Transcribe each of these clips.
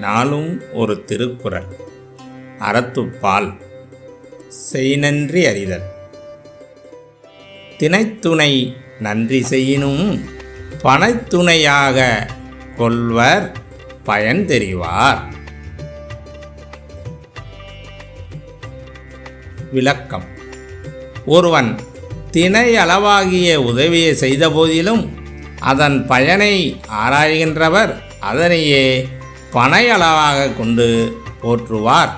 நாளும் ஒரு திருக்குறள். அறத்துப்பால் செய்நன்றி அறிதல். தினைத்துணை நன்றி செய்யினும் பனைத்துணையாக கொள்வர் பயன் தெரிவார். விளக்கம். ஒருவன் தினை அளவாகிய உதவியை செய்த போதிலும் அதன் பயனை ஆராய்கின்றவர் அதனையே பனை அளவாக கொண்டு போற்றுவார்.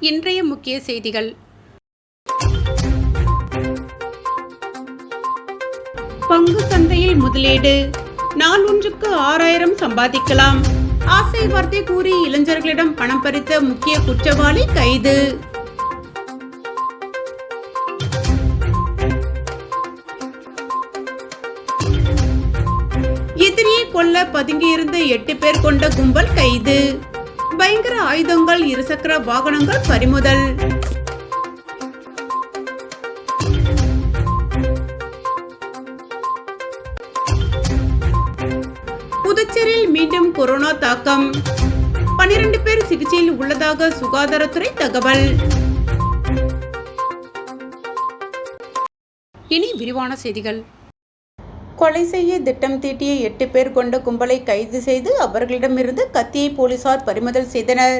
இன்றைய முக்கிய செய்திகள். பங்கு சந்தையில் முதலீடு. நாள் ஒன்றுக்கு 6000 சம்பாதிக்கலாம். ஆசை வார்த்தை கூறி இளைஞர்களிடம் பணம் பறித்த முக்கிய குற்றவாளி கைது. எதிரியை கொல்ல பதுங்கியிருந்த 8 பேர் கொண்ட கும்பல் கைது. பயங்கர ஆயுதங்கள், இருசக்கர வாகனங்கள் பறிமுதல். புதுச்சேரியில் மீண்டும் கொரோனா தாக்கம். 12 பேர் சிகிச்சையில் உள்ளதாக சுகாதாரத்துறை தகவல். இனி விரிவான செய்திகள். கொலை செய்ய திட்டம் தீட்டிய 8 பேர் கொண்ட கும்பலை கைது செய்து அவர்களிடமிருந்து கத்தியை போலீசார் பறிமுதல் செய்தனர்.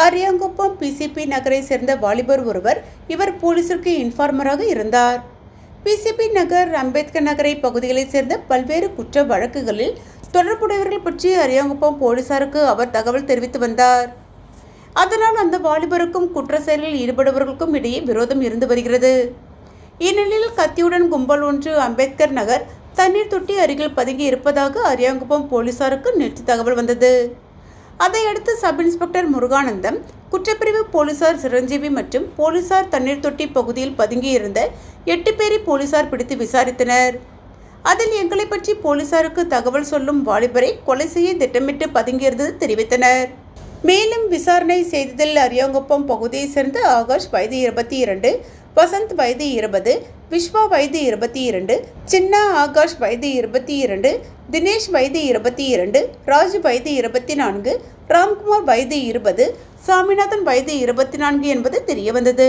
அரியாங்குப்பம் பிசிபி நகரை சேர்ந்த வாலிபர் ஒருவர் இவர் போலீசிற்கு இன்ஃபார்மராக இருந்தார். பிசிபி நகர், அம்பேத்கர் நகரை பகுதிகளைச் சேர்ந்த பல்வேறு குற்ற வழக்குகளில் தொடர்புடையவர்கள் பற்றி அரியாங்குப்பம் போலீசாருக்கு அவர் தகவல் தெரிவித்து வந்தார். அதனால் அந்த வாலிபருக்கும் குற்ற செயலில் ஈடுபடுபவர்களுக்கும் இடையே விரோதம் இருந்து வருகிறது. இந்நிலையில் கத்தியுடன் கும்பல் ஒன்று அம்பேத்கர் நகர் தண்ணீர் தொட்டி அருகில் பதுங்கி இருப்பதாக அரியாங்குப்பம் போலீசாருக்கு நேற்று தகவல் வந்தது. அதையடுத்து சப் இன்ஸ்பெக்டர் முருகானந்தம், குற்றப்பிரிவு போலீசார் சிரஞ்சீவி மற்றும் போலீசார் தண்ணீர் தொட்டி பகுதியில் பதுங்கி இருந்த 8 பேரை போலீசார் பிடித்து விசாரித்தனர். அதில் எங்களை பற்றி போலீசாருக்கு தகவல் சொல்லும் வாலிபரை கொலை செய்ய திட்டமிட்டு பதுங்கியிருந்தது தெரிவித்தனர். மேலும் விசாரணை செய்ததில் அரியாங்குப்பம் பகுதியை சேர்ந்த ஆகாஷ் வயது 22, வசந்த் வயது 20, விஸ்வா வயது 22, சின்னா ஆகாஷ் வயது 22, தினேஷ் வயது 22, ராஜு வயது 24, ராம்குமார் வயது 20, சாமிநாதன் வயது 24 என்பது தெரியவந்தது.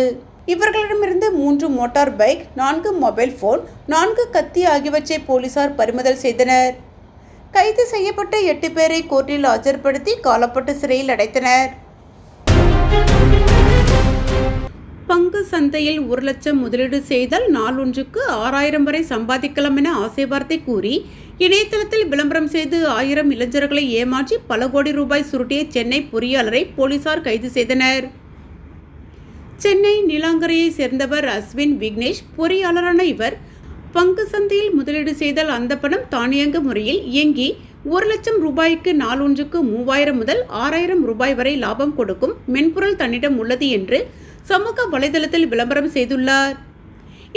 இவர்களிடமிருந்து 3 மோட்டார் பைக், 4 மொபைல் போன், 4 கத்தி ஆகியவற்றை போலீசார் பறிமுதல் செய்தனர். கைது செய்யப்பட்ட 8 பேரை கோர்ட்டில் ஆஜர்படுத்தி காலப்பட்டு சிறையில் அடைத்தனர். பங்கு சந்தையில் 1 லட்சம் முதலீடு செய்தால் நாள் ஒன்றுக்கு 6000 வரை சம்பாதிக்கலாம் என ஆசை வார்த்தை கூறி இணையதளத்தில் விளம்பரம் செய்து 1000 இளைஞர்களை ஏமாற்றி பல கோடி ரூபாய் சுருட்டிய சென்னை பொறியாளரை போலீசார் கைது செய்தனர். சென்னை நீலாங்கரையை சேர்ந்தவர் அஸ்வின் விக்னேஷ். பொறியாளரான இவர் பங்கு சந்தையில் முதலீடு செய்தால் அந்த பணம் தானியங்கு முறையில் இயங்கி 1 லட்சம் ரூபாய்க்கு நாள் ஒன்றுக்கு 3000 முதல் 6000 ரூபாய் வரை லாபம் கொடுக்கும் மென்பொருள் தன்னிடம் உள்ளது என்று சமூக வலைதளத்தில் விளம்பரம் செய்துள்ளார்.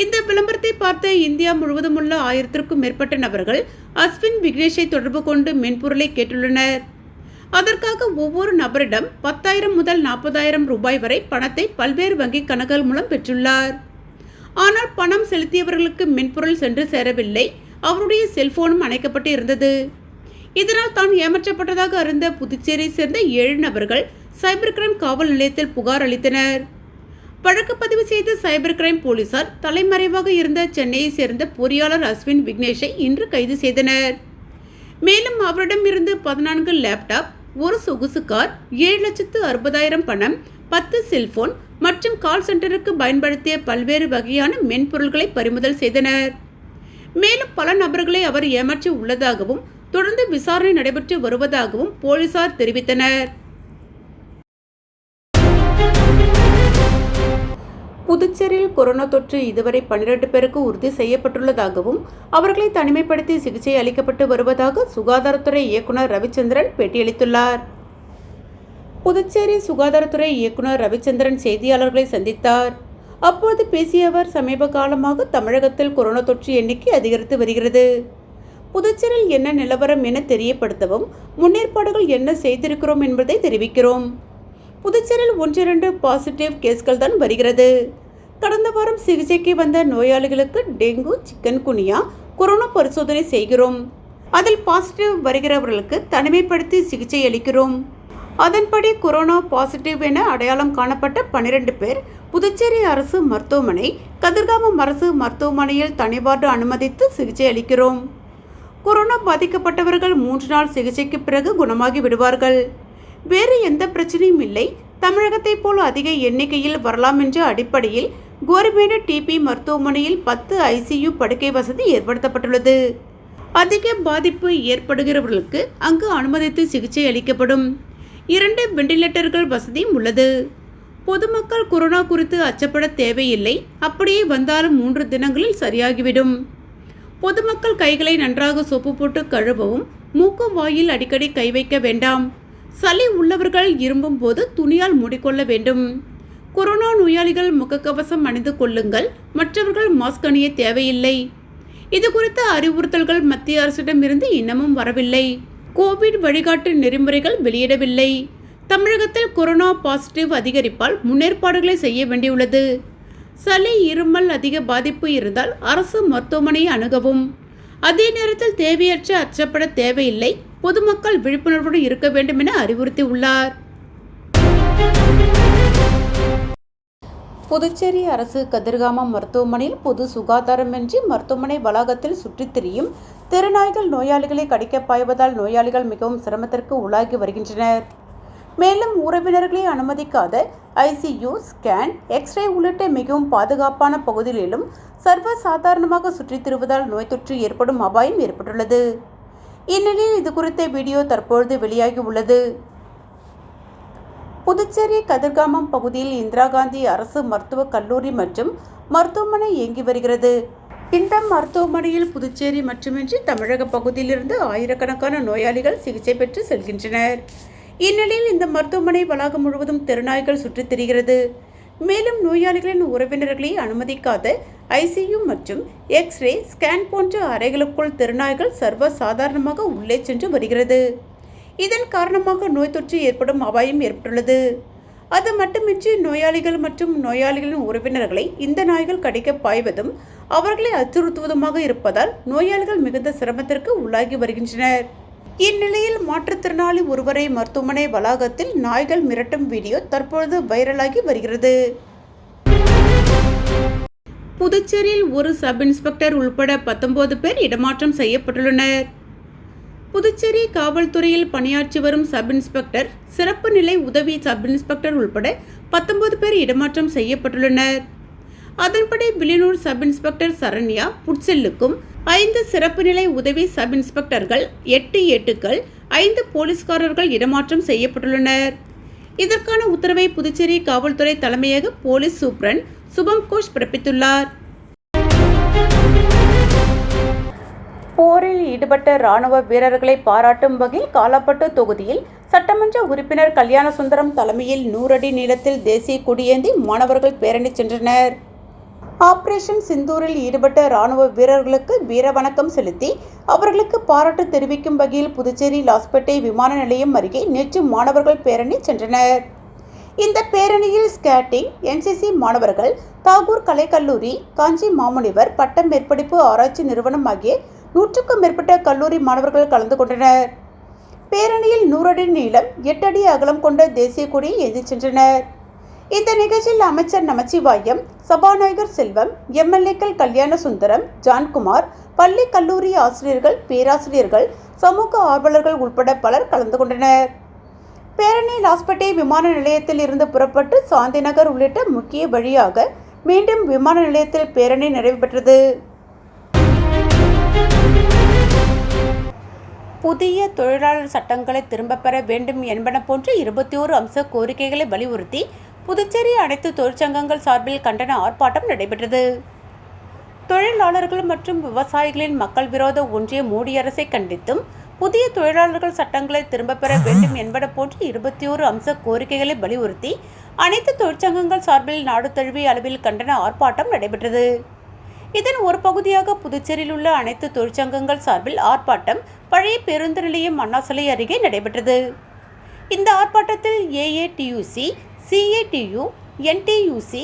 இந்த விளம்பரத்தை பார்த்த இந்தியா முழுவதும் உள்ள 1000க்கும் மேற்பட்ட நபர்கள் அஸ்வின் விக்னேஷை தொடர்பு கொண்டு மென்பொருளை கேட்டுள்ளனர். அதற்காக ஒவ்வொரு நபரிடம் 10,000 முதல் 40,000 ரூபாய் வரை பணத்தை பல்வேறு வங்கி கணக்குகள் மூலம் பெற்றுள்ளார். ஆனால் பணம் செலுத்தியவர்களுக்கு மென்பொருள் சென்று சேரவில்லை. அவருடைய செல்போனும் அணைக்கப்பட்டு இருந்தது. இதனால் தான் ஏமாற்றப்பட்டதாக அறிந்த புதுச்சேரியை சேர்ந்த 7 நபர்கள் சைபர் கிரைம் காவல் நிலையத்தில் புகார் அளித்தனர். வழக்கு பதிவு செய்த சைபர் கிரைம் போலீசார் தலைமறைவாக இருந்த சென்னையை சேர்ந்த பொறியாளர் அஸ்வின் விக்னேஷை இன்று கைது செய்தனர். மேலும் அவரிடம் இருந்து 14 லேப்டாப், 1 சொகுசு கார், 7,60,000 பணம், 10 செல்போன் மற்றும் கால் சென்டருக்கு பயன்படுத்திய பல்வேறு வகையான மென்பொருள்களை பறிமுதல் செய்தனர். மேலும் பல நபர்களை அவர் ஏமாற்றி உள்ளதாகவும் தொடர்ந்து விசாரணை நடைபெற்று வருவதாகவும் போலீசார் தெரிவித்தனர். புதுச்சேரியில் கொரோனா தொற்று இதுவரை 12 பேருக்கு உறுதி செய்யப்பட்டுள்ளதாகவும் அவர்களை தனிமைப்படுத்தி சிகிச்சை அளிக்கப்பட்டு வருவதாக சுகாதாரத்துறை இயக்குனர் ரவிச்சந்திரன் பேட்டியளித்துள்ளார். புதுச்சேரி சுகாதாரத்துறை இயக்குனர் ரவிச்சந்திரன் செய்தியாளர்களை சந்தித்தார். அப்போது பேசிய அவர், சமீப காலமாக தமிழகத்தில் கொரோனா தொற்று எண்ணிக்கை அதிகரித்து வருகிறது. புதுச்சேரியில் என்ன நிலவரம் என தெரியப்படுத்தவும் முன்னேற்பாடுகள் என்ன செய்திருக்கிறோம் என்பதை தெரிவிக்கிறோம். புதுச்சேரியில் 1-2 பாசிட்டிவ் கேஸ்கள் தான் வருகிறது. கடந்த வாரம் சிகிச்சைக்கு வந்த நோயாளிகளுக்கு டெங்கு, சிக்கன்குனியா, கொரோனா பரிசோதனை செய்கிறோம். அதில் பாசிட்டிவ் வருகிறவர்களுக்கு தனிமைப்படுத்தி சிகிச்சை அளிக்கிறோம். அதன்படி கொரோனா பாசிட்டிவ் என அடையாளம் காணப்பட்ட 12 பேர் புதுச்சேரி அரசு மருத்துவமனை, கதிர்காமம் அரசு மருத்துவமனையில் தனி வார்டு அனுமதித்து சிகிச்சை அளிக்கிறோம். கொரோனா பாதிக்கப்பட்டவர்கள் 3 நாள் சிகிச்சைக்கு பிறகு குணமாகி விடுவார்கள். வேறு எந்த பிரச்சனையும் இல்லை. தமிழகத்தை போல் அதிக எண்ணிக்கையில் வரலாம் என்ற அடிப்படையில் கோரிமேடு டிபி மருத்துவமனையில் 10 ICU படுக்கை வசதி ஏற்படுத்தப்பட்டுள்ளது. அதிக பாதிப்பு ஏற்படுகிறவர்களுக்கு அங்கு அனுமதித்து சிகிச்சை அளிக்கப்படும். 2 வெண்டிலேட்டர்கள் வசதியும் உள்ளது. பொதுமக்கள் கொரோனா குறித்து அச்சப்பட தேவையில்லை. அப்படியே வந்தாலும் 3 தினங்களில் சரியாகிவிடும். பொதுமக்கள் கைகளை நன்றாக சோப்பு போட்டு கழுவவும், மூக்கு வாயில் அடிக்கடி கை வைக்க வேண்டாம். சளி உள்ளவர்கள் இரும்பும் போது துணியால் மூடிக்கொள்ள வேண்டும். கொரோனா நோயாளிகள் முகக்கவசம் அணிந்து கொள்ளுங்கள். மற்றவர்கள் மாஸ்க் அணிய தேவையில்லை. இது குறித்த அறிவுறுத்தல்கள் மத்திய அரசிடமிருந்து இன்னமும் வரவில்லை. கோவிட் வழிகாட்டு நெறிமுறைகள் வெளியிடவில்லை. தமிழகத்தில் கொரோனா பாசிட்டிவ் அதிகரிப்பால் முன்னேற்பாடுகளை செய்ய வேண்டியுள்ளது. சளி, இருமல் அதிக பாதிப்பு இருந்தால் அரசு மருத்துவமனையை அணுகவும். அதே நேரத்தில் தேவையற்ற அச்சப்பட தேவையில்லை. பொதுமக்கள் விழிப்புணர்வோடு இருக்க வேண்டும் என அறிவுறுத்தியுள்ளார். புதுச்சேரி அரசு கதிர்காமம் மருத்துவமனையில் பொது சுகாதாரமின்றி மருத்துவமனை வளாகத்தில் சுற்றித் திரியும் தெருநாய்கள் நோயாளிகளை கடிக்க பாய்வதால் நோயாளிகள் மிகவும் சிரமத்திற்கு உள்ளாகி வருகின்றனர். மேலும் உறவினர்களை அனுமதிக்காத ICU, ஸ்கேன், எக்ஸ்ரே உள்ளிட்ட மிகவும் பாதுகாப்பான பகுதிகளிலும் சர்வசாதாரணமாக சுற்றித் திரிவதால் நோய் தொற்று ஏற்படும் அபாயம் ஏற்பட்டுள்ளது. இந்நிலையில் இது குறித்த வீடியோ தற்பொழுது வெளியாகி உள்ளது. புதுச்சேரி கதிர்காமம் பகுதியில் இந்திரா காந்தி அரசு மருத்துவக் கல்லூரி மற்றும் மருத்துவமனை இயங்கி வருகிறது. இந்த மருத்துவமனையில் புதுச்சேரி மட்டுமின்றி தமிழக பகுதியிலிருந்து ஆயிரக்கணக்கான நோயாளிகள் சிகிச்சை பெற்று செல்கின்றனர். இந்நிலையில் இந்த மருத்துவமனை வளாகம் முழுவதும் தெருநாய்கள் சுற்றித் திரிகிறது. மேலும் நோயாளிகளின் உறவினர்களை அனுமதிக்காத ICU மற்றும் எக்ஸ்ரே, ஸ்கேன் போன்ற அறைகளுக்குள் தெருநாய்கள் சர்வ சாதாரணமாக உள்ளே சென்று வருகிறது. இதன் காரணமாக நோய் தொற்று ஏற்படும் அபாயம் ஏற்பட்டுள்ளது. அது மட்டுமின்றி நோயாளிகள் மற்றும் நோயாளிகளின் உறவினர்களை இந்த நாய்கள் கடிக்க பாய்வதும் அவர்களை அச்சுறுத்துவதுமாக இருப்பதால் நோயாளிகள் மிகுந்த சிரமத்திற்கு உள்ளாகி வருகின்றனர். இந்நிலையில் மாற்றுத்திறனாளி ஒருவரை மருத்துவமனை வளாகத்தில் நாய்கள் மிரட்டும் வீடியோ தற்பொழுது வைரலாகி வருகிறது. புதுச்சேரியில் ஒரு சப் இன்ஸ்பெக்டர் உள்பட 19 பேர் இடமாற்றம் செய்யப்பட்டுள்ளனர். புதுச்சேரி காவல்துறையில் பணியாற்றி வரும் சப் இன்ஸ்பெக்டர், சிறப்பு நிலை உதவி சப் இன்ஸ்பெக்டர் உள்பட 19 பேர் இடமாற்றம் செய்யப்பட்டுள்ளனர். அதன்படி வில்லியனூர் சப் இன்ஸ்பெக்டர் சரண்யா புட்செல்லுக்கும் 5 சிறப்பு நிலை உதவி சப் இன்ஸ்பெக்டர்கள், 8 ஏட்டுக்கள், 5 போலீஸ்காரர்கள் இடமாற்றம் செய்யப்பட்டுள்ளனர். இதற்கான உத்தரவை புதுச்சேரி காவல்துறை தலைமையக போலீஸ் சூப்பரண்ட் சுபம் கோஷ் பிறப்பித்துள்ளார். போரில் ஈடுபட்ட ராணுவ வீரர்களை பாராட்டும் வகையில் காலாப்பட்டு தொகுதியில் சட்டமன்ற உறுப்பினர் கல்யாணசுந்தரம் தலைமையில் 100 அடி நீளத்தில் தேசிய கொடியேந்தி மாணவர்கள் பேரணி சென்றனர். ஆபரேஷன் சிந்தூரில் ஈடுபட்ட ராணுவ வீரர்களுக்கு வீர வணக்கம் செலுத்தி அவர்களுக்கு பாராட்டு தெரிவிக்கும் வகையில் புதுச்சேரி லாஸ்பேட்டை விமான நிலையம் அருகே நேற்று மாணவர்கள் பேரணி சென்றனர். இந்த பேரணியில் ஸ்கேட்டிங், NCC மாணவர்கள், தாகூர் கலைக்கல்லூரி, காஞ்சி மாமுனிவர் பட்ட மேற்படிப்பு ஆராய்ச்சி நிறுவனம் ஆகிய 100க்கும் மேற்பட்ட கல்லூரி மாணவர்கள் கலந்து கொண்டனர். பேரணியில் 100 அடி நீளம், 8 அடி அகலம் கொண்ட தேசிய கொடியை ஏந்திச் சென்றனர். இந்த நிகழ்ச்சியில் அமைச்சர் நமச்சிவாயம், சபாநாயகர் செல்வம், MLAக்கள் கல்யாணசுந்தரம், ஜான்குமார், பள்ளி கல்லூரி ஆசிரியர்கள், பேராசிரியர்கள், சமூக ஆர்வலர்கள் உட்பட பலர் கலந்து கொண்டனர். பேரணி லாஸ்பேட்டை விமான நிலையத்தில் இருந்து புறப்பட்டு சாந்தி நகர் உள்ளிட்ட முக்கிய வழியாக மீண்டும் விமான நிலையத்தில் பேரணி நிறைவு பெற்றது. புதிய தொழிலாளர் சட்டங்களை திரும்ப பெற வேண்டும் என்பன போன்ற 21 அம்ச கோரிக்கைகளை வலியுறுத்தி புதுச்சேரி அனைத்து தொழிற்சங்கங்கள் சார்பில் கண்டன ஆர்ப்பாட்டம் நடைபெற்றது. தொழிலாளர்கள் மற்றும் விவசாயிகளின் மக்கள் விரோத ஒன்றிய மோடி அரசை கண்டித்தும் புதிய தொழிலாளர்கள் சட்டங்களை திரும்ப பெற வேண்டும் என்பன போன்ற 21 அம்ச கோரிக்கைகளை வலியுறுத்தி அனைத்து தொழிற்சங்கங்கள் சார்பில் நாடு தழுவிய அளவில் கண்டன ஆர்ப்பாட்டம் நடைபெற்றது. இதன் ஒரு பகுதியாக புதுச்சேரியில் உள்ள அனைத்து தொழிற்சங்கங்கள் சார்பில் ஆர்ப்பாட்டம் பழைய பேருந்து நிலையம் அண்ணா சிலை அருகே நடைபெற்றது. இந்த ஆர்ப்பாட்டத்தில் ஏஏடியூசி, சிஏடியு, என்டியூசி,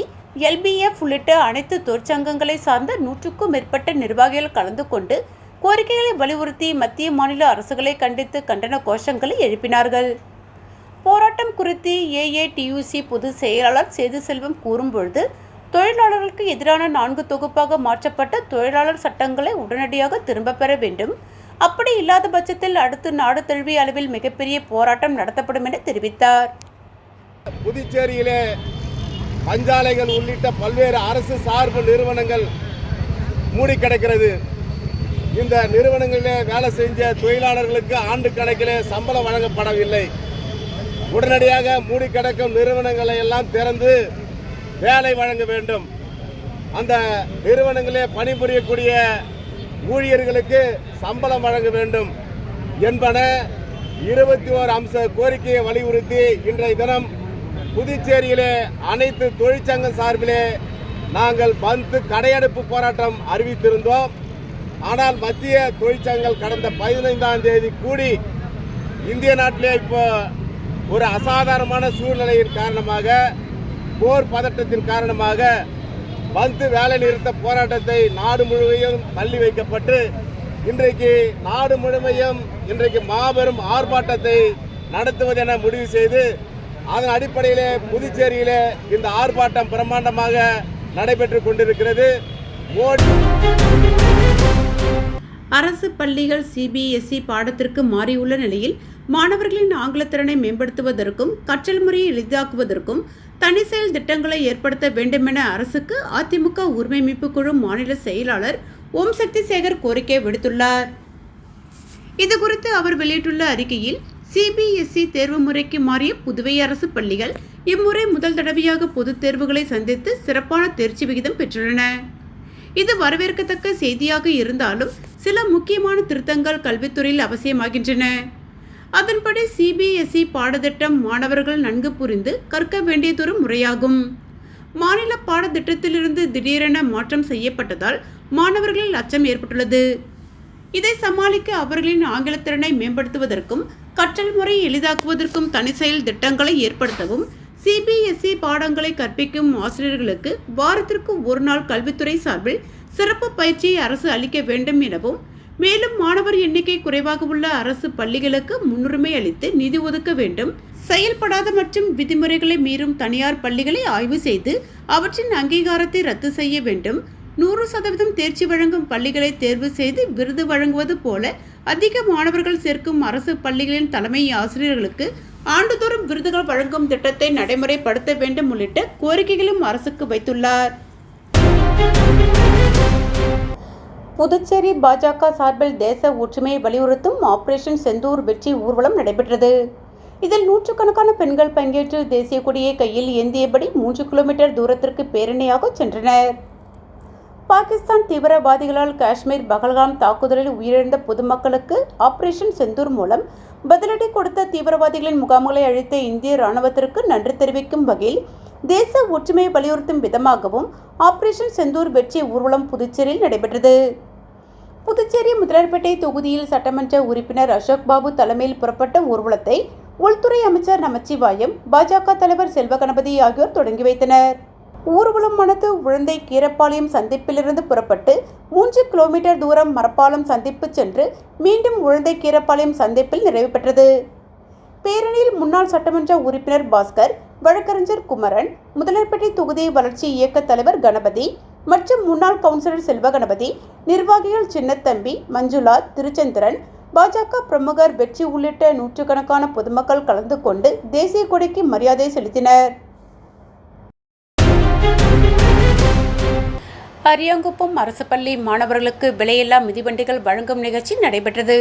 எல்பிஎஃப் உள்ளிட்ட அனைத்து தொழிற்சங்கங்களை சார்ந்த 100க்கும் மேற்பட்ட நிர்வாகிகள் கலந்து கொண்டு கோரிக்கைகளை வலியுறுத்தி மத்திய மாநில அரசுகளை கண்டித்து கண்டன கோஷங்களை எழுப்பினார்கள். போராட்டம் குறித்து ஏஏடியூசி பொதுச் செயலாளர் சேது செல்வம் கூறும்பொழுது, தொழிலாளர்களுக்கு எதிரான 4 தொகுப்பாக மாற்றப்பட்ட தொழிலாளர் சட்டங்களை உடனடியாக திரும்ப பெற வேண்டும். அப்படி இல்லாத பட்சத்தில் அடுத்து நாடு தழுவிய அளவில் மிகப்பெரிய போராட்டம் நடத்தப்படும் என தெரிவித்தார். புதுச்சேரியிலே பஞ்சாலைகள் உள்ளிட்ட பல்வேறு அரசு சார்பு நிறுவனங்கள் மூடி கிடக்கிறது. இந்த நிறுவனங்களிலே வேலை செஞ்ச தொழிலாளர்களுக்கு ஆண்டு கணக்கிலே சம்பளம் வழங்கப்படவில்லை. உடனடியாக மூடி கிடக்கும் நிறுவனங்களை எல்லாம் திறந்து வேலை வழங்க வேண்டும். அந்த நிறுவனங்களே பணிபுரியக்கூடிய ஊழியர்களுக்கு சம்பளம் வழங்க வேண்டும் என்பன 21 அம்ச கோரிக்கையை வலியுறுத்தி இன்றைய தினம் புதுச்சேரியிலே அனைத்து தொழிற்சங்கம் சார்பிலே நாங்கள் பந்த் கடையடைப்பு போராட்டம் அறிவித்திருந்தோம். ஆனால் மத்திய தொழிற்சங்கங்கள் கடந்த 15ஆம் தேதி கூடி இந்திய நாட்டிலே இப்போ ஒரு அசாதாரணமான சூழ்நிலையின் காரணமாக, போர் பதட்டத்தின் காரணமாக பந்த் வேலை நிறுத்த போராட்டத்தை நாடு முழுவதும் தள்ளி வைக்கப்பட்டு இன்றைக்கு நாடு முழுமையும் மாபெரும் ஆர்ப்பாட்டத்தை நடத்துவதென முடிவு செய்து அதன் அடிப்படையிலே புதுச்சேரியிலே இந்த ஆர்ப்பாட்டம் பிரம்மாண்டமாக நடைபெற்று கொண்டிருக்கிறது. அரசு பள்ளிகள் சிபிஎஸ்இ பாடத்திற்கு மாறியுள்ள நிலையில் மாணவர்களின் ஆங்கில திறனை மேம்படுத்துவதற்கும் கற்றல் முறையை எளிதாக்குவதற்கும் தனி செயல் திட்டங்களை ஏற்படுத்த வேண்டுமென அரசுக்கு அதிமுக உரிமை மீட்பு குழு மாநில செயலாளர் ஓம் சக்தி சேகர் கோரிக்கை விடுத்துள்ளார். இதுகுறித்து அவர் வெளியிட்டுள்ள அறிக்கையில், சிபிஎஸ்இ தேர்வு முறைக்கு மாறிய புதுவை அரசு பள்ளிகள் இம்முறை முதல் தடவையாக பொதுத் தேர்வுகளை சந்தித்து சிறப்பான தேர்ச்சி விகிதம் பெற்றுள்ளன. இது வரவேற்கத்தக்க செய்தியாக இருந்தாலும் சில முக்கியமான திருத்தங்கள் கல்வித்துறையில் அவசியமாகின்றன. அதன்படி சிபிஎஸ்இ பாடத்திட்டம் மாணவர்கள் நன்கு புரிந்து கற்க வேண்டியதொரு முறையாகும். மாநில பாடத்திட்டத்திலிருந்து திடீரென மாற்றம் செய்யப்பட்டதால் மாணவர்களில் அச்சம் ஏற்பட்டுள்ளது. இதை சமாளிக்க அவர்களின் ஆங்கிலத்திறனை மேம்படுத்துவதற்கும் கற்றல் முறையை எளிதாக்குவதற்கும் தனி செயல் திட்டங்களை ஏற்படுத்தவும் சிபிஎஸ்இ பாடங்களை கற்பிக்கும் ஆசிரியர்களுக்கு வாரத்திற்கு ஒரு நாள் கல்வித்துறை சார்பில் சிறப்பு பயிற்சியை அரசு அளிக்க வேண்டும் எனவும், மேலும் மாணவர் எண்ணிக்கை குறைவாக உள்ள அரசு பள்ளிகளுக்கு முன்னுரிமை அளித்து நிதி ஒதுக்க வேண்டும். செயல்படாத மற்றும் விதிமுறைகளை மீறும் தனியார் பள்ளிகளை ஆய்வு செய்து அவற்றின் அங்கீகாரத்தை ரத்து செய்ய வேண்டும். 100% தேர்ச்சி வழங்கும் பள்ளிகளை தேர்வு செய்து விருது வழங்குவது போல அதிக மாணவர்கள் சேர்க்கும் அரசு பள்ளிகளின் தலைமை ஆசிரியர்களுக்கு ஆண்டுதோறும் விருதுகள் வழங்கும் திட்டத்தை நடைமுறைப்படுத்த வேண்டும் உள்ளிட்ட கோரிக்கைகளும் அரசுக்கு வைத்துள்ளார். புதுச்சேரி பாஜக சார்பில் தேச ஒற்றுமையை வலியுறுத்தும் ஆபரேஷன் செந்தூர் வெற்றி ஊர்வலம் நடைபெற்றது. இதில் நூற்றுக்கணக்கான பெண்கள் பங்கேற்று தேசிய கொடியை கையில் ஏந்தியபடி 3 கிலோமீட்டர் தூரத்திற்கு பேரணியாக சென்றனர். பாகிஸ்தான் தீவிரவாதிகளால் காஷ்மீர் பகல்காம் தாக்குதலில் உயிரிழந்த பொதுமக்களுக்கு ஆபரேஷன் செந்தூர் மூலம் பதிலடி கொடுத்த தீவிரவாதிகளின் முகாம்களை அழித்த இந்திய ராணுவத்திற்கு நன்றி தெரிவிக்கும் வகையில் தேச ஒற்றுமையை வலியுறுத்தும் விதமாகவும் ஆபரேஷன் செந்தூர் வெற்றி ஊர்வலம் புதுச்சேரியில் நடைபெற்றது. புதுச்சேரி முதலர்பேட்டை தொகுதியில் சட்டமன்ற உறுப்பினர் அசோக் பாபு தலைமையில் புறப்பட்ட ஊர்வலத்தை உள்துறை அமைச்சர் நமச்சிவாயம், பாஜக தலைவர் செல்வ கணபதி ஆகியோர் தொடங்கி வைத்தனர். ஊர்வலமானது உழந்தை கீரப்பாளையம் சந்திப்பிலிருந்து புறப்பட்டு 3 கிலோமீட்டர் தூரம் மரப்பாலம் சந்திப்பு சென்று மீண்டும் உழந்தை கீரப்பாளையம் சந்திப்பில் நிறைவு பெற்றது. பேரணியில் முன்னாள் சட்டமன்ற உறுப்பினர் பாஸ்கர், வழக்கறிஞர் குமரன், முதலர்பேட்டை தொகுதி வளர்ச்சி இயக்க தலைவர் கணபதி மற்றும் முன்னாள் கவுன்சிலர் செல்வ கணபதி, நிர்வாகிகள் சின்னத்தம்பி, மஞ்சுளா, திருச்சந்திரன், பாஜக பிரமுகர் வெற்றி உள்ளிட்ட நூற்றுக்கணக்கான பொதுமக்கள் கலந்து கொண்டு தேசிய கொடிக்கு மரியாதை செலுத்தினர். அரியாங்குப்பம் அரசு பள்ளி மாணவர்களுக்கு விலையில்லா மிதிவண்டிகள் வழங்கும் நிகழ்ச்சி நடைபெற்றது.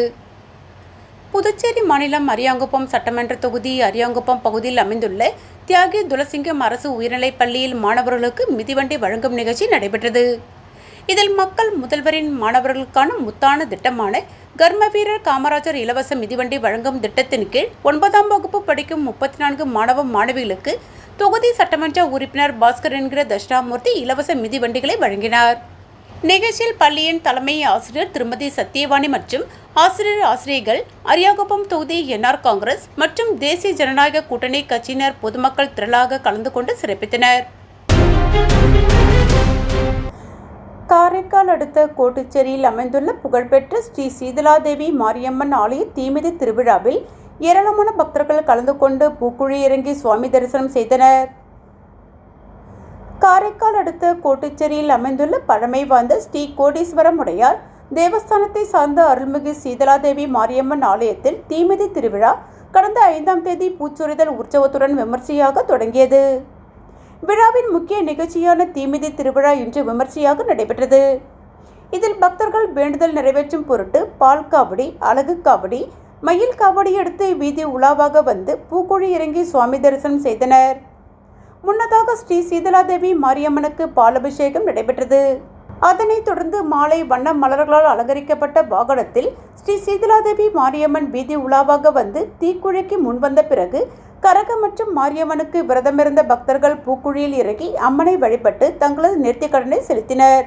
புதுச்சேரி மாநிலம் அரியாங்குப்பம் சட்டமன்ற தொகுதி அரியாங்குப்பம் பகுதியில் அமைந்துள்ள தியாகி துளசிங்கம் அரசு உயர்நிலைப் பள்ளியில் மாணவர்களுக்கு மிதிவண்டி வழங்கும் நிகழ்ச்சி நடைபெற்றது. இதில் மக்கள் முதல்வரின் மாணவர்களுக்கான முத்தான திட்டமான கர்மவீரர் காமராஜர் இலவச மிதிவண்டி வழங்கும் திட்டத்தின் கீழ் 9ஆம் வகுப்பு படிக்கும் 34 மாணவ மாணவிகளுக்கு தொகுதி சட்டமன்ற உறுப்பினர் பாஸ்கர் என்கிற தட்சிணாமூர்த்தி இலவச மிதிவண்டிகளை வழங்கினார். நிகழ்ச்சியில் பள்ளியின் தலைமை ஆசிரியர் திருமதி சத்யவாணி மற்றும் ஆசிரியர்கள், அரியாகுப்பம் தொகுதி என்ஆர் காங்கிரஸ் மற்றும் தேசிய ஜனநாயக கூட்டணி கட்சியினர் பொதுமக்கள் திரளாக கலந்து கொண்டு சிறப்பித்தனர். காரைக்கால் அடுத்த கோட்டுச்சேரியில் அமைந்துள்ள புகழ்பெற்ற ஸ்ரீ சீதலாதேவி மாரியம்மன் ஆலய தீமிதி திருவிழாவில் ஏராளமான பக்தர்கள் கலந்து கொண்டு பூக்குழி இறங்கி சுவாமி தரிசனம் செய்தனர். காரைக்கால் அடுத்த கோட்டுச்சேரியில் அமைந்துள்ள பழமை வாய்ந்த ஸ்ரீ கோடீஸ்வரம் உடையார் தேவஸ்தானத்தை சார்ந்த அருள்மிகு சீதலாதேவி மாரியம்மன் ஆலயத்தில் தீமிதி திருவிழா கடந்த 5ஆம் தேதி பூச்சொரிதல் உற்சவத்துடன் விமர்சையாக தொடங்கியது. விழாவின் முக்கிய நிகழ்ச்சியான தீமிதி திருவிழா இன்று விமர்சையாக நடைபெற்றது. இதில் பக்தர்கள் வேண்டுதல் நிறைவேற்றும் பொருட்டு பால் காவடி, அழகு காவடி, மயில் காவடி எடுத்து வீதி உலாவாக வந்து பூக்குழி இறங்கி சுவாமி தரிசனம் செய்தனர். முன்னதாக ஸ்ரீ சீதலாதேவி மாரியம்மனுக்கு பாலபிஷேகம் நடைபெற்றது. அதனைத் தொடர்ந்து மாலை வண்ண மலர்களால் அலங்கரிக்கப்பட்ட வாகனத்தில் ஸ்ரீ சீதலாதேவி மாரியம்மன் வீதி உலாவாக வந்து தீக்குழிக்கு முன்வந்த பிறகு கரக மற்றும் மாரியம்மனுக்கு விரதமிருந்த பக்தர்கள் பூக்குழியில் இறங்கி அம்மனை வழிபட்டு தங்களது நேர்த்திக்கடனை செலுத்தினர்.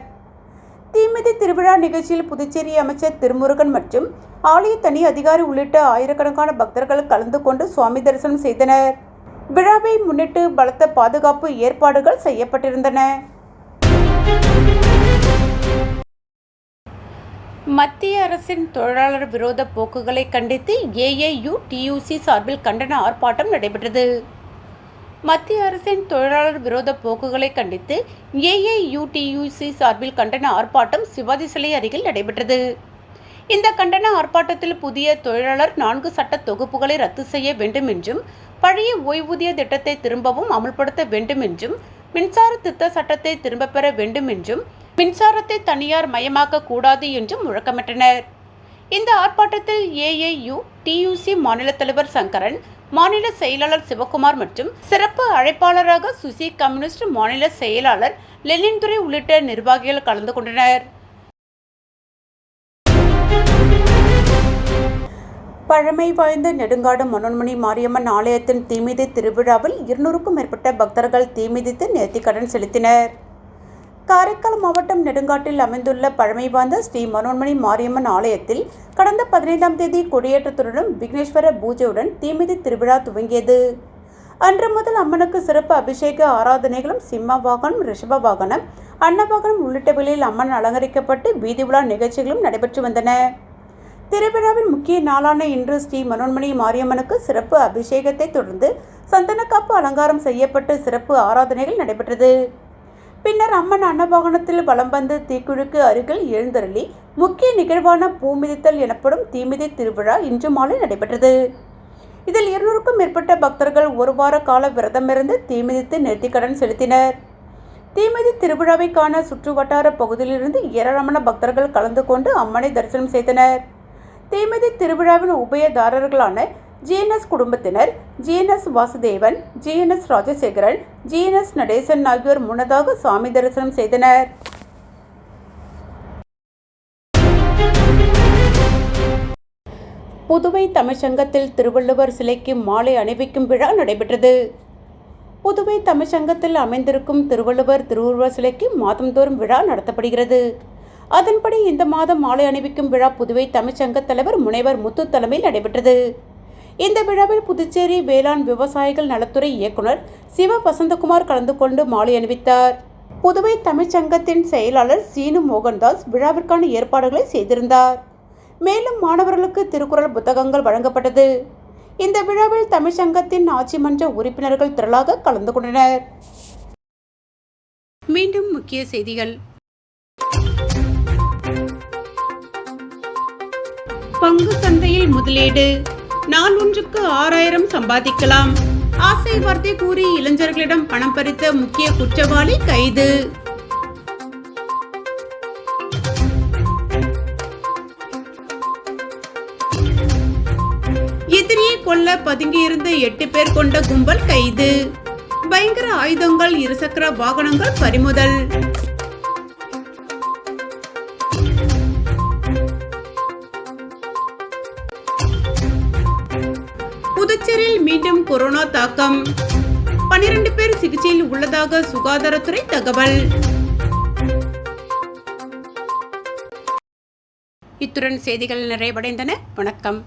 தீமிதி திருவிழா நிகழ்ச்சியில் புதுச்சேரி அமைச்சர் திருமுருகன் மற்றும் ஆலய தனி அதிகாரி உள்ளிட்ட ஆயிரக்கணக்கான பக்தர்கள் கலந்து கொண்டு சுவாமி தரிசனம் செய்தனர். விழாவை முன்னிட்டு பலத்த பாதுகாப்பு ஏற்பாடுகள் செய்யப்பட்டிருந்தன. மத்திய அரசின் தொழிலாளர் விரோத போக்குகளை கண்டித்து AAU-TUC சார்பில் கண்டன ஆர்ப்பாட்டம் நடைபெற்றது. மத்திய அரசின் தொழிலாளர் விரோத போக்குகளை கண்டித்து AAU-TUC சார்பில் கண்டன ஆர்ப்பாட்டம் சிவாஜி சிலை அருகில் நடைபெற்றது. இந்த கண்டன ஆர்ப்பாட்டத்தில் புதிய தொழிலாளர் 4 சட்ட தொகுப்புகளை ரத்து செய்ய வேண்டும் என்றும், பழைய ஓய்வூதிய திட்டத்தை திரும்பவும் அமல்படுத்த வேண்டும் என்றும், மின்சார திருத்த சட்டத்தை திரும்பப் பெற வேண்டும் என்றும், மின்சாரத்தை தனியார் மயமாக்க கூடாது என்றும் முழக்கமிட்டனர். இந்த ஆர்ப்பாட்டத்தில் AAU-TUC மாநில தலைவர் சங்கரன், மாநில செயலாளர் சிவகுமார் மற்றும் சிறப்பு அழைப்பாளராக சுசி, கம்யூனிஸ்ட் மாநில செயலாளர் லெனின்துரை உள்ளிட்ட நிர்வாகிகள் கலந்து கொண்டனர். பழமை வாய்ந்த நெடுங்காடு மனோன்மணி மாரியம்மன் ஆலயத்தின் தீமிதி திருவிழாவில் 200க்கும் மேற்பட்ட பக்தர்கள் தீமிதித்து நேர்த்திக்கடன் செலுத்தினர். காரைக்கால் மாவட்டம் நெடுங்காட்டில் அமைந்துள்ள பழமை வாய்ந்த ஸ்ரீ மனோன்மணி மாரியம்மன் ஆலயத்தில் கடந்த 15ஆம் தேதி கொடியேற்றத்துடனும் விக்னேஸ்வர பூஜையுடன் தீமிதி திருவிழா துவங்கியது. அன்று முதல் அம்மனுக்கு சிறப்பு அபிஷேக ஆராதனைகளும், சிம்ம வாகனம், ரிஷப வாகனம், அன்னவாகனம் உள்ளிட்டவைகளில் அம்மன் அலங்கரிக்கப்பட்டு வீதி உலா நிகழ்ச்சிகளும் நடைபெற்று வந்தன. திருவிழாவின் முக்கிய நாளான இன்று ஸ்ரீ மனோன்மணி மாரியம்மனுக்கு சிறப்பு அபிஷேகத்தை தொடர்ந்து சந்தனக்காப்பு அலங்காரம் செய்யப்பட்டு சிறப்பு ஆராதனைகள் நடைபெற்றது. பின்னர் அம்மன் அன்னவாகனத்தில் வலம் வந்து தீக்குழிக்கு அருகில் எழுந்தருளி முக்கிய நிகழ்வான பூமிதித்தல் எனப்படும் தீமிதி திருவிழா இன்று மாலை நடைபெற்றது. இதில் 200க்கும் மேற்பட்ட பக்தர்கள் 1 வார கால விரதமிருந்து தீமிதித்து நேர்த்திக்கடன் செலுத்தினர். தீமிதி திருவிழாவை காண சுற்று வட்டார பகுதியிலிருந்து ஏராளமான பக்தர்கள் கலந்து கொண்டு அம்மனை தரிசனம் செய்தனர். தீமிதி திருவிழாவின் உபயதாரர்களான GNS குடும்பத்தினர், GNS Vasudevan, GNS Rajasekaran, GNS Natesan ஆகியோர் முன்னதாக சாமி தரிசனம் செய்தனர். புதுவை தமிழ்ச்சங்கத்தில் திருவள்ளுவர் சிலைக்கு மாலை அணிவிக்கும் விழா நடைபெற்றது. புதுவை தமிழ்ச்சங்கத்தில் அமைந்திருக்கும் திருவள்ளுவர் திருவுருவ சிலைக்கு மாதந்தோறும் விழா நடத்தப்படுகிறது. அதன்படி இந்த மாதம் மாலை அணிவிக்கும் விழா புதுவை தமிழ்ச்சங்க தலைவர் முனைவர் முத்து தலைமையில் நடைபெற்றது. இந்த விழாவில் புதுச்சேரி வேளாண் விவசாயிகள் நலத்துறை இயக்குனர் சிவ வசந்தகுமார் கலந்து கொண்டு மாலை அணிவித்தார். புதுவை தமிழ்ச்சங்கத்தின் செயலாளர் சீனு மோகன்தாஸ் விழாவிற்கான ஏற்பாடுகளை செய்திருந்தார். மேலும் மாணவர்களுக்கு திருக்குறள் புத்தகங்கள் வழங்கப்பட்டது. இந்த விழாவில் தமிழ்ச்சங்கத்தின் ஆட்சி மன்ற உறுப்பினர்கள் திரளாக கலந்து கொண்டனர். மீண்டும் முக்கிய செய்திகள். பங்கு சந்தையில் முதலீடு, நாள் ஒன்றுக்கு 6000 சம்பாதிக்கலாம். ஆசை வார்த்தை கூறி இளைஞர்களிடம் பணம் பறித்த முக்கிய குற்றவாளி கைது. எதிரியை கொல்ல பதுங்கியிருந்த 8 பேர் கொண்ட கும்பல் கைது. பயங்கர ஆயுதங்கள், இருசக்கர வாகனங்கள் பறிமுதல். புதுச்சேரியில் மீண்டும் கொரோனா தாக்கம். 12 பேர் சிகிச்சையில் உள்ளதாக சுகாதாரத்துறை தகவல். இத்துடன் செய்திகள் நிறைவடைந்தன. வணக்கம்.